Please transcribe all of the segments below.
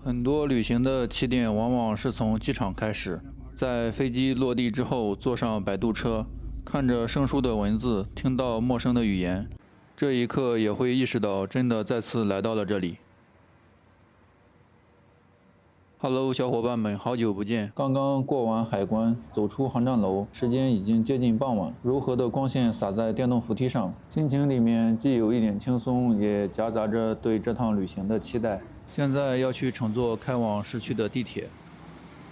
很多旅行的起点往往是从机场开始，在飞机落地之后，坐上摆渡车，看着生疏的文字，听到陌生的语言，这一刻也会意识到，真的再次来到了这里。Hello，小伙伴们，好久不见！刚刚过完海关，走出航站楼，时间已经接近傍晚。柔和的光线洒在电动扶梯上，心情里面既有一点轻松，也夹杂着对这趟旅行的期待。现在要去乘坐开往市区的地铁，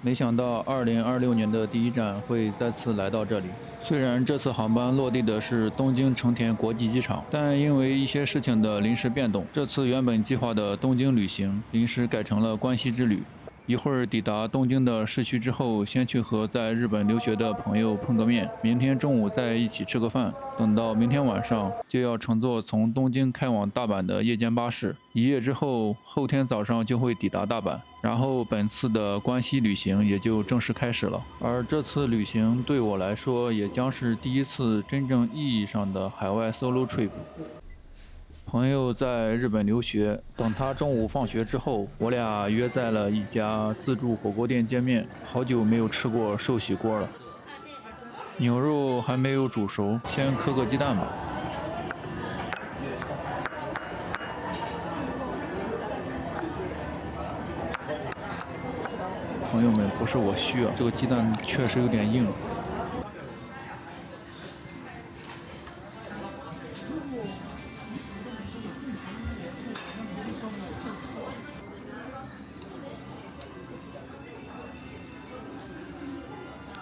没想到2026年的第一站会再次来到这里。虽然这次航班落地的是东京成田国际机场，但因为一些事情的临时变动，这次原本计划的东京旅行临时改成了关西之旅。一会儿抵达东京的市区之后，先去和在日本留学的朋友碰个面，明天中午再一起吃个饭。等到明天晚上，就要乘坐从东京开往大阪的夜间巴士。一夜之后，后天早上就会抵达大阪，然后本次的关西旅行也就正式开始了。而这次旅行对我来说，也将是第一次真正意义上的海外 solo trip。朋友在日本留学，等他中午放学之后，我俩约在了一家自助火锅店见面。好久没有吃过寿喜锅了，牛肉还没有煮熟，先磕个鸡蛋吧。朋友们，不是我虚啊，这个鸡蛋确实有点硬。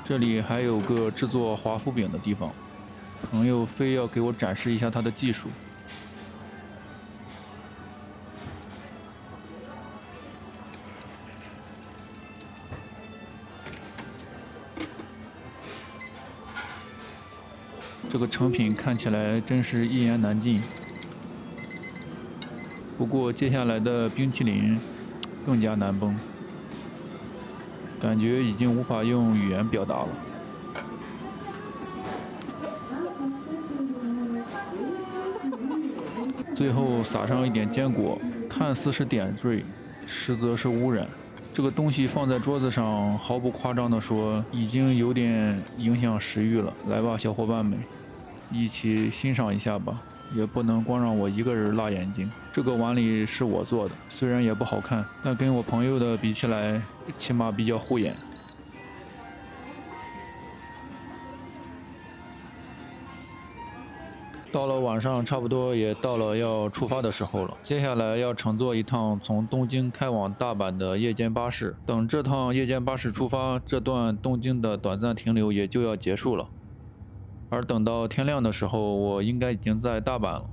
这里还有个制作华夫饼的地方，朋友非要给我展示一下他的技术。这个成品看起来真是一言难尽。不过接下来的冰淇淋更加难崩，感觉已经无法用语言表达了。最后撒上一点坚果，看似是点缀，实则是污染。这个东西放在桌子上，毫不夸张地说，已经有点影响食欲了。来吧，小伙伴们，一起欣赏一下吧。也不能光让我一个人辣眼睛。这个碗里是我做的，虽然也不好看，但跟我朋友的比起来，起码比较护眼。到了晚上，差不多也到了要出发的时候了。接下来要乘坐一趟从东京开往大阪的夜间巴士。等这趟夜间巴士出发，这段东京的短暂停留也就要结束了。而等到天亮的时候，我应该已经在大阪了。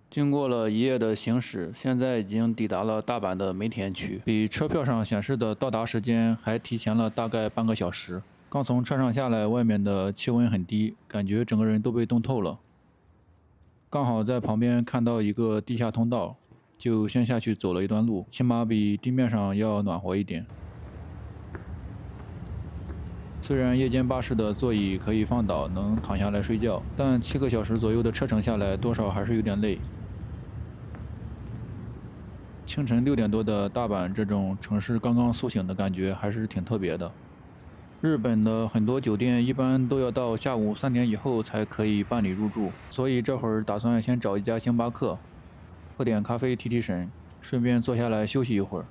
经过了一夜的行驶，现在已经抵达了大阪的梅田区，比车票上显示的到达时间还提前了大概半个小时。刚从车上下来，外面的气温很低，感觉整个人都被冻透了。刚好在旁边看到一个地下通道，就先下去走了一段路，起码比地面上要暖和一点。虽然夜间巴士的座椅可以放倒，能躺下来睡觉，但7个小时左右的车程下来，多少还是有点累。清晨6点多的大阪，这种城市刚刚苏醒的感觉还是挺特别的。日本的很多酒店一般都要到下午3点以后才可以办理入住，所以这会儿打算先找一家星巴克，喝点咖啡提提神，顺便坐下来休息一会儿。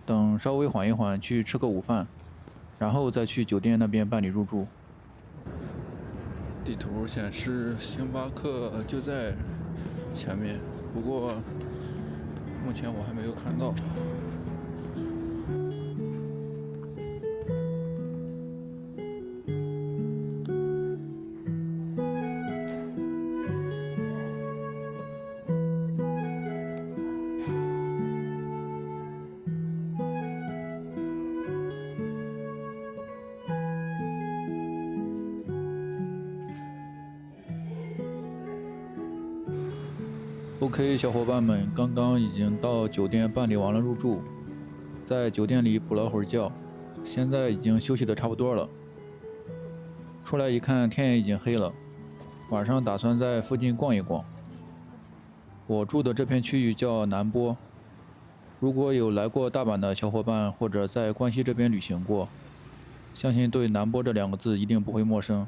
等稍微缓一缓，去吃个午饭，然后再去酒店那边办理入住。地图显示星巴克就在前面，不过目前我还没有看到。OK， 小伙伴们，刚刚已经到酒店办理完了入住，在酒店里补了会儿觉，现在已经休息的差不多了。出来一看，天也已经黑了，晚上打算在附近逛一逛。我住的这片区域叫南波，如果有来过大阪的小伙伴或者在关西这边旅行过，相信对南波这2个字一定不会陌生，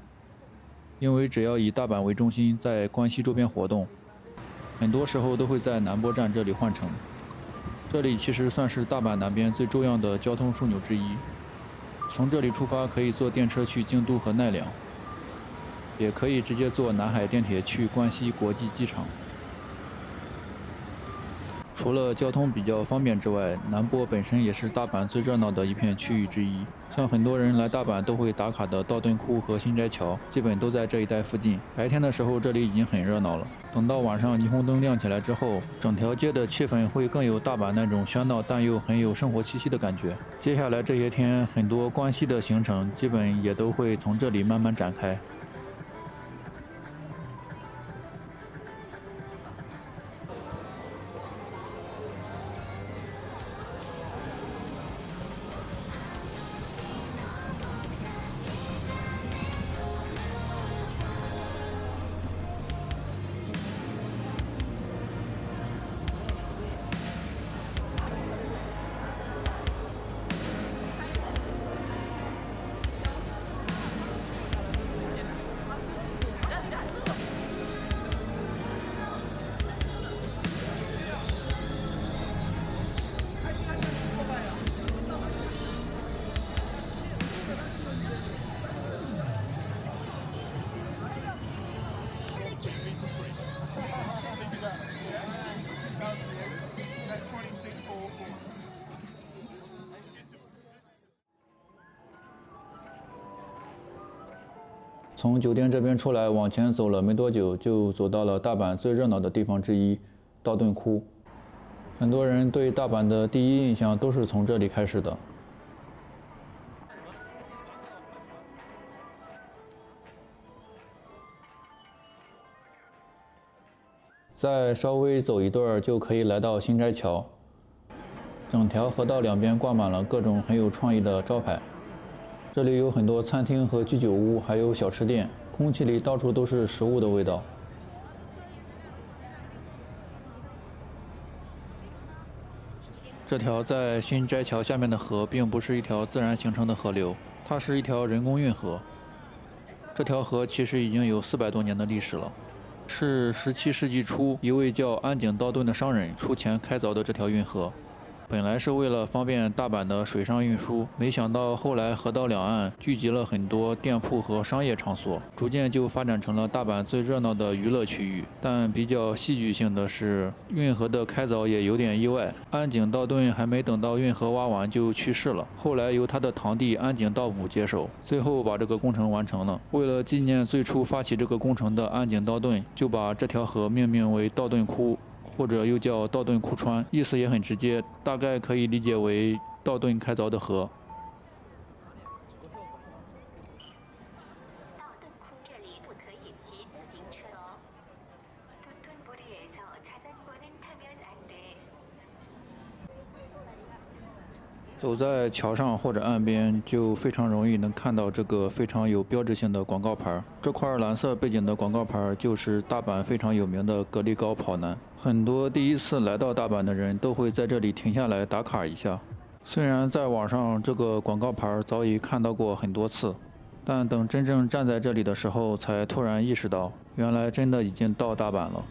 因为只要以大阪为中心在关西周边活动，很多时候都会在南波站这里换乘。这里其实算是大阪南边最重要的交通枢纽之一，从这里出发可以坐电车去京都和奈良，也可以直接坐南海电铁去关西国际机场。除了交通比较方便之外，南波本身也是大阪最热闹的一片区域之一。像很多人来大阪都会打卡的道顿窟和新斋桥，基本都在这一带附近。白天的时候这里已经很热闹了，等到晚上霓虹灯亮起来之后，整条街的气氛会更有大阪那种喧闹但又很有生活气息的感觉。接下来这些天，很多关西的行程基本也都会从这里慢慢展开。从酒店这边出来，往前走了没多久，就走到了大阪最热闹的地方之一——道顿窟。很多人对大阪的第一印象都是从这里开始的。再稍微走一段就可以来到新斋桥。整条河道两边挂满了各种很有创意的招牌。这里有很多餐厅和居酒屋，还有小吃店，空气里到处都是食物的味道。这条在新斋桥下面的河并不是一条自然形成的河流，它是一条人工运河。这条河其实已经有400多年的历史了，是17世纪初一位叫安井道顿的商人出钱开凿的这条运河。本来是为了方便大阪的水上运输，没想到后来河道两岸聚集了很多店铺和商业场所，逐渐就发展成了大阪最热闹的娱乐区域。但比较戏剧性的是，运河的开凿也有点意外，安井道顿还没等到运河挖完就去世了，后来由他的堂弟安井道补接手，最后把这个工程完成了。为了纪念最初发起这个工程的安井道顿，就把这条河命名为道顿窟，或者又叫道顿窟川，意思也很直接，大概可以理解为道顿开凿的河。道顿窟这里不可以骑自行车哦。走在桥上或者岸边，就非常容易能看到这个非常有标志性的广告牌。这块蓝色背景的广告牌就是大阪非常有名的格力高跑男。很多第一次来到大阪的人都会在这里停下来打卡一下。虽然在网上这个广告牌早已看到过很多次，但等真正站在这里的时候，才突然意识到，原来真的已经到大阪了。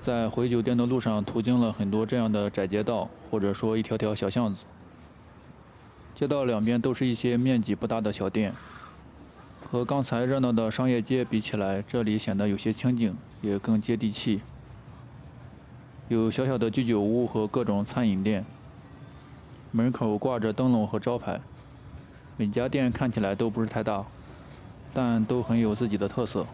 在回酒店的路上途经了很多这样的窄街道，或者说一条条小巷子。街道两边都是一些面积不大的小店，和刚才热闹的商业街比起来，这里显得有些清静，也更接地气。有小小的居酒屋和各种餐饮店，门口挂着灯笼和招牌，每家店看起来都不是太大，但都很有自己的特色。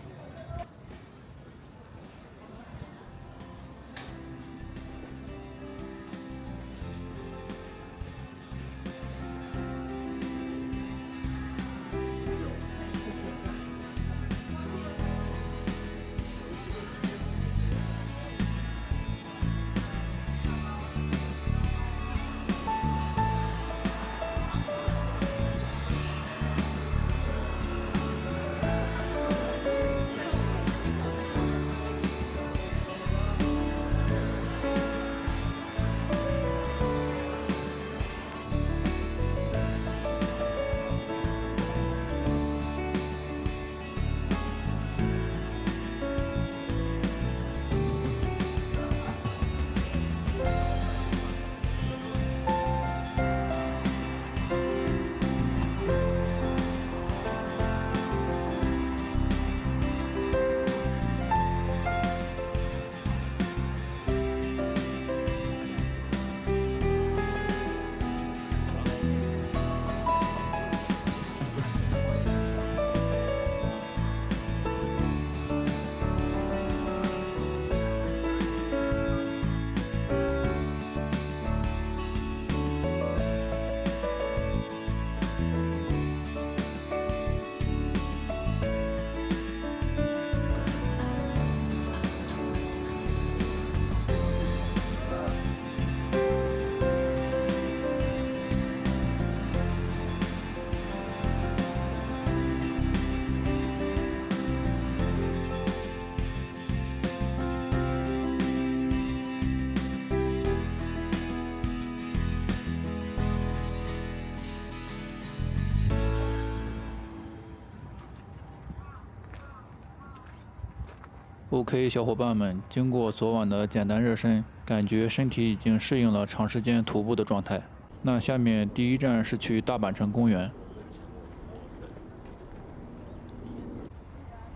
OK， 小伙伴们，经过昨晚的简单热身，感觉身体已经适应了长时间徒步的状态。那下面第一站是去大阪城公园。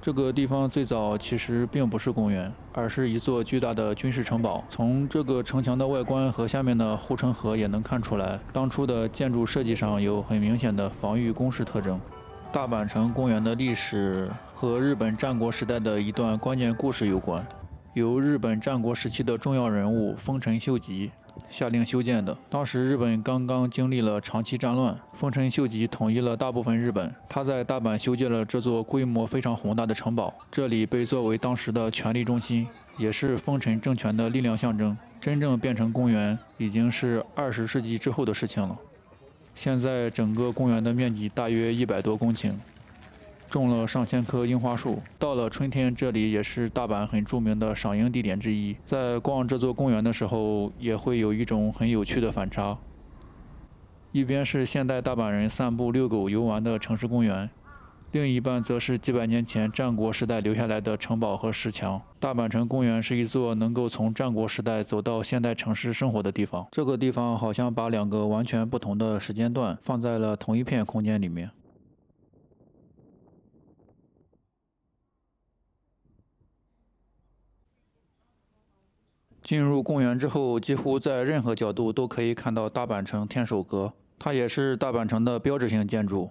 这个地方最早其实并不是公园，而是一座巨大的军事城堡。从这个城墙的外观和下面的护城河也能看出来，当初的建筑设计上有很明显的防御工事特征。大阪城公园的历史和日本战国时代的一段关键故事有关，由日本战国时期的重要人物丰臣秀吉下令修建的。当时日本刚刚经历了长期战乱，丰臣秀吉统一了大部分日本，他在大阪修建了这座规模非常宏大的城堡，这里被作为当时的权力中心，也是丰臣政权的力量象征。真正变成公园已经是20世纪之后的事情了。现在整个公园的面积大约100多公顷，种了上千棵樱花树。到了春天，这里也是大阪很著名的赏樱地点之一。在逛这座公园的时候，也会有一种很有趣的反差。一边是现代大阪人散步、遛狗、游玩的城市公园，另一半则是几百年前战国时代留下来的城堡和石墙。大阪城公园是一座能够从战国时代走到现代城市生活的地方。这个地方好像把2个完全不同的时间段放在了同一片空间里面。进入公园之后，几乎在任何角度都可以看到大阪城天守阁，它也是大阪城的标志性建筑。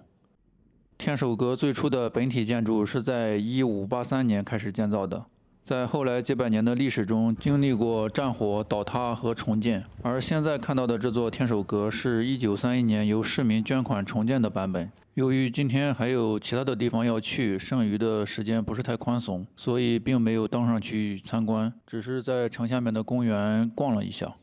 天守阁最初的本体建筑是在1583年开始建造的，在后来几百年的历史中经历过战火、倒塌和重建。而现在看到的这座天守阁是1931年由市民捐款重建的版本。由于今天还有其他的地方要去，剩余的时间不是太宽松，所以并没有登上去参观，只是在城下面的公园逛了一下。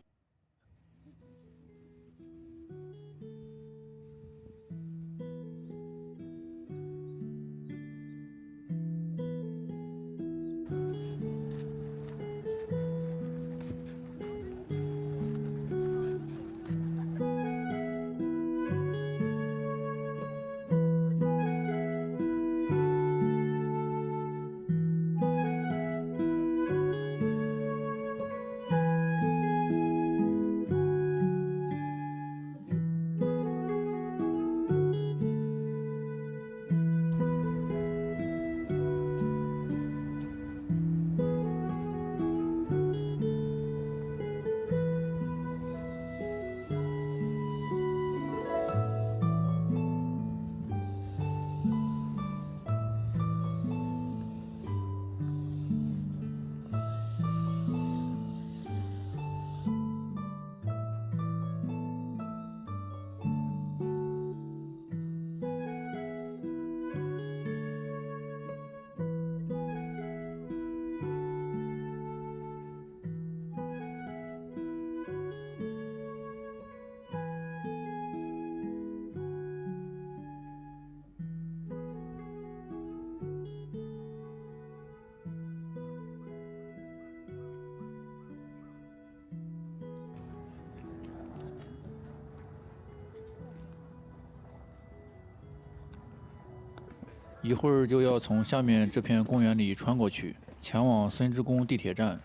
一会儿就要从下面这片公园里穿过去，前往森之宫地铁站，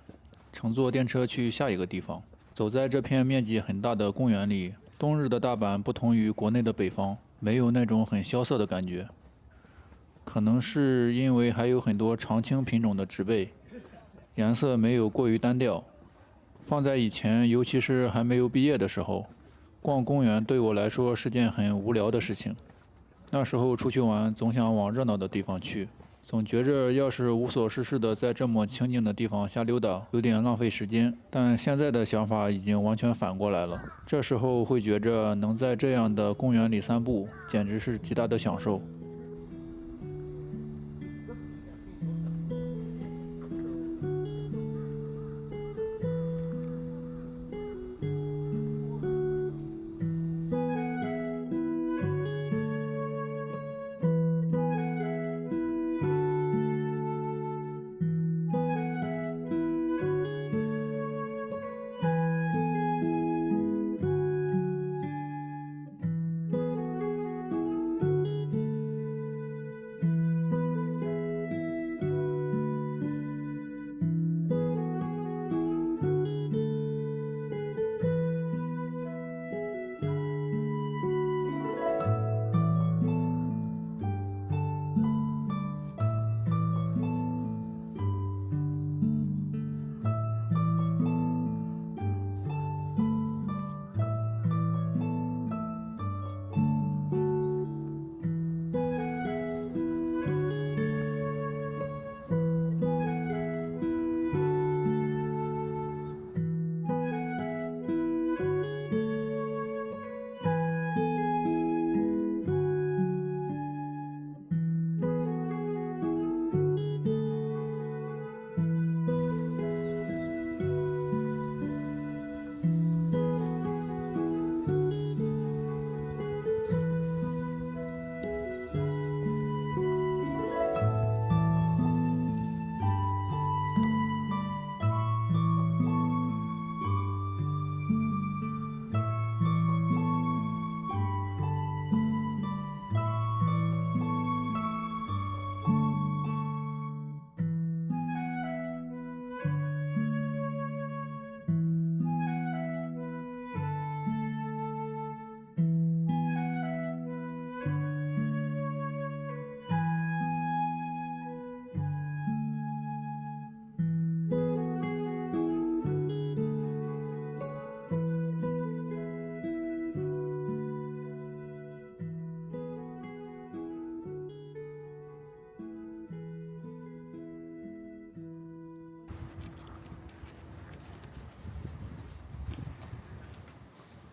乘坐电车去下一个地方。走在这片面积很大的公园里，冬日的大阪不同于国内的北方，没有那种很萧瑟的感觉。可能是因为还有很多常青品种的植被，颜色没有过于单调。放在以前，尤其是还没有毕业的时候，逛公园对我来说是件很无聊的事情。那时候出去玩，总想往热闹的地方去，总觉着要是无所事事的在这么清静的地方瞎溜达，有点浪费时间。但现在的想法已经完全反过来了，这时候会觉着能在这样的公园里散步，简直是极大的享受。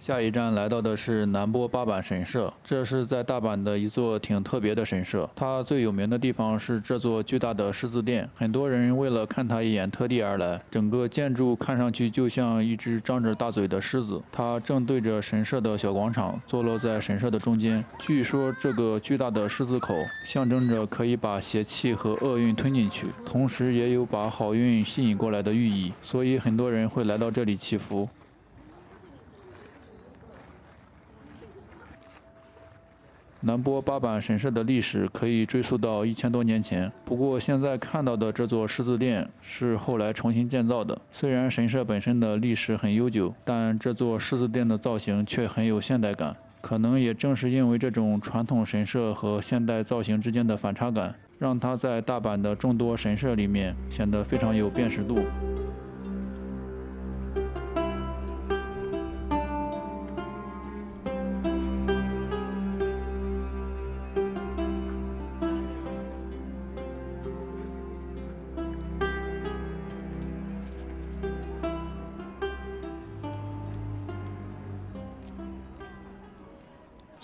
下一站来到的是南波八坂神社，这是在大阪的一座挺特别的神社。它最有名的地方是这座巨大的狮子殿，很多人为了看它一眼特地而来。整个建筑看上去就像一只张着大嘴的狮子，它正对着神社的小广场，坐落在神社的中间。据说这个巨大的狮子口象征着可以把邪气和厄运吞进去，同时也有把好运吸引过来的寓意，所以很多人会来到这里祈福。南波八坂神社的历史可以追溯到1000多年前，不过现在看到的这座狮子殿是后来重新建造的。虽然神社本身的历史很悠久，但这座狮子殿的造型却很有现代感。可能也正是因为这种传统神社和现代造型之间的反差感，让它在大阪的众多神社里面显得非常有辨识度。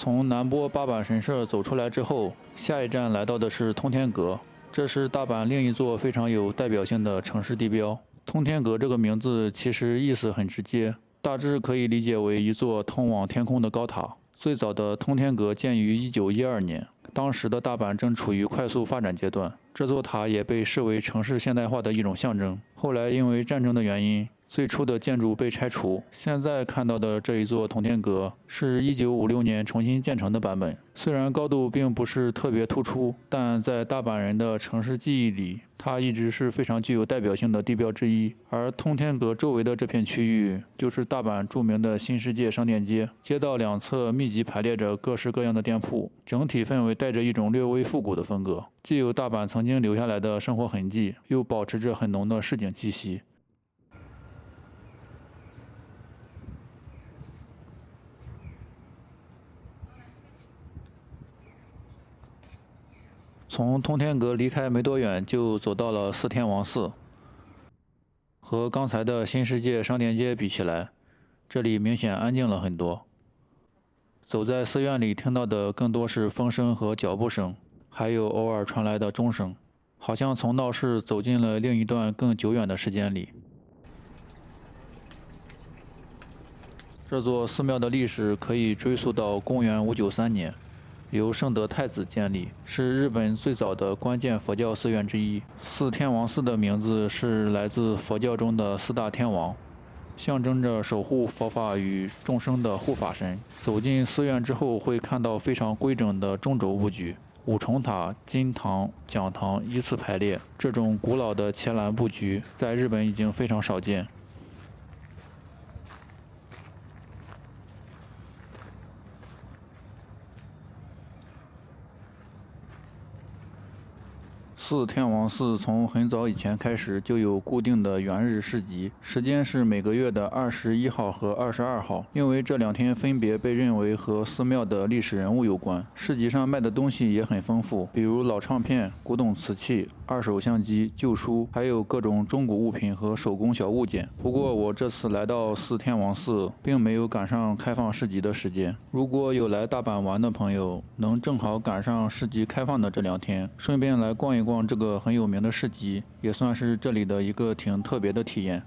从南波八坂神社走出来之后，下一站来到的是通天阁，这是大阪另一座非常有代表性的城市地标。通天阁这个名字其实意思很直接，大致可以理解为一座通往天空的高塔。最早的通天阁建于1912年，当时的大阪正处于快速发展阶段，这座塔也被视为城市现代化的一种象征。后来因为战争的原因，最初的建筑被拆除。现在看到的这一座通天阁是1956年重新建成的版本。虽然高度并不是特别突出，但在大阪人的城市记忆里，它一直是非常具有代表性的地标之一。而通天阁周围的这片区域，就是大阪著名的新世界商店街。街道两侧密集排列着各式各样的店铺，整体氛围带着一种略微复古的风格，既有大阪曾经留下来的生活痕迹，又保持着很浓的市井气息。从通天阁离开没多远，就走到了四天王寺。和刚才的新世界商店街比起来，这里明显安静了很多。走在寺院里，听到的更多是风声和脚步声，还有偶尔传来的钟声，好像从闹市走进了另一段更久远的时间里。这座寺庙的历史可以追溯到公元593年。由圣德太子建立，是日本最早的关键佛教寺院之一。四天王寺的名字是来自佛教中的四大天王，象征着守护佛法与众生的护法神。走进寺院之后，会看到非常规整的中轴布局，五重塔、金堂、讲堂依次排列。这种古老的伽蓝布局在日本已经非常少见。四天王寺从很早以前开始就有固定的元日市集，时间是每个月的21号和22号，因为这两天分别被认为和寺庙的历史人物有关。市集上卖的东西也很丰富，比如老唱片、古董瓷器、二手相机、旧书，还有各种中古物品和手工小物件。不过我这次来到四天王寺，并没有赶上开放市集的时间。如果有来大阪玩的朋友，能正好赶上市集开放的这两天，顺便来逛一逛这个很有名的市集，也算是这里的一个挺特别的体验。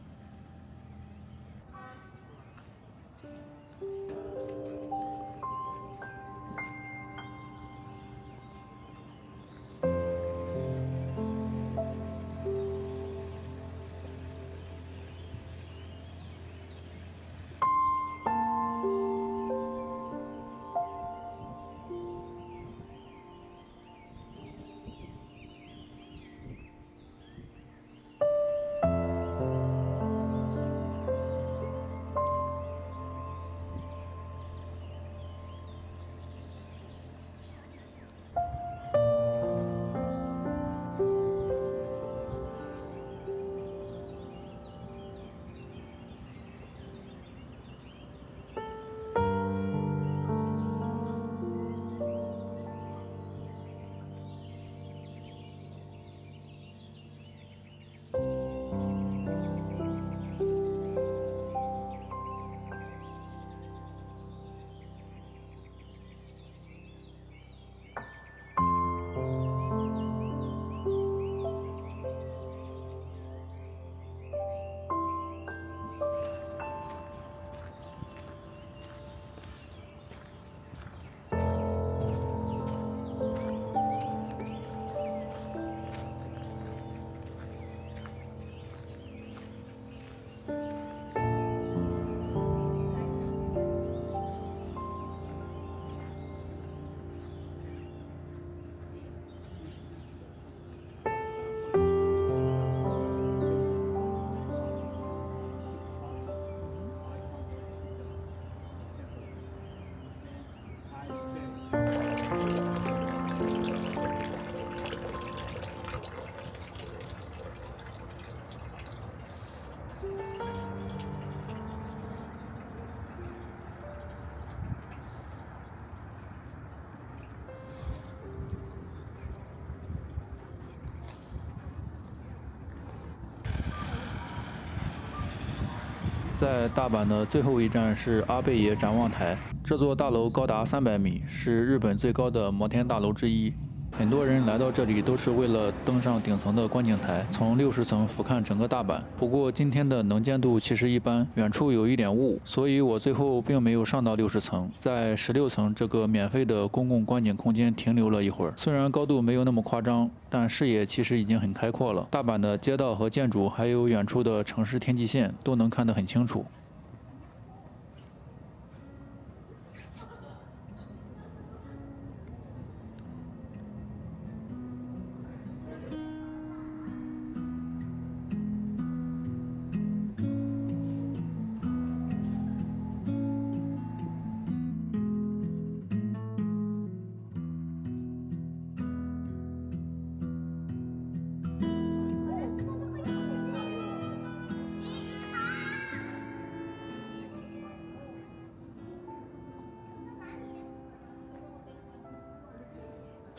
在大阪的最后一站是阿倍野展望台，这座大楼高达300米，是日本最高的摩天大楼之一。很多人来到这里都是为了登上顶层的观景台，从60层俯瞰整个大阪。不过今天的能见度其实一般，远处有一点雾，所以我最后并没有上到60层，在16层这个免费的公共观景空间停留了一会儿。虽然高度没有那么夸张，但视野其实已经很开阔了。大阪的街道和建筑，还有远处的城市天际线都能看得很清楚。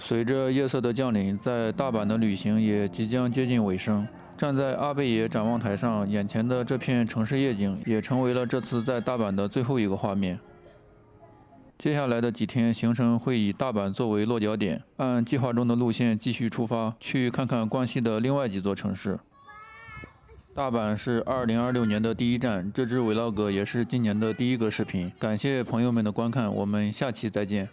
随着夜色的降临，在大阪的旅行也即将接近尾声。站在阿倍野展望台上，眼前的这片城市夜景也成为了这次在大阪的最后一个画面。接下来的几天行程会以大阪作为落脚点，按计划中的路线继续出发，去看看关西的另外几座城市。大阪是2026年的第一站，这支 vlog 也是今年的第一个视频。感谢朋友们的观看，我们下期再见。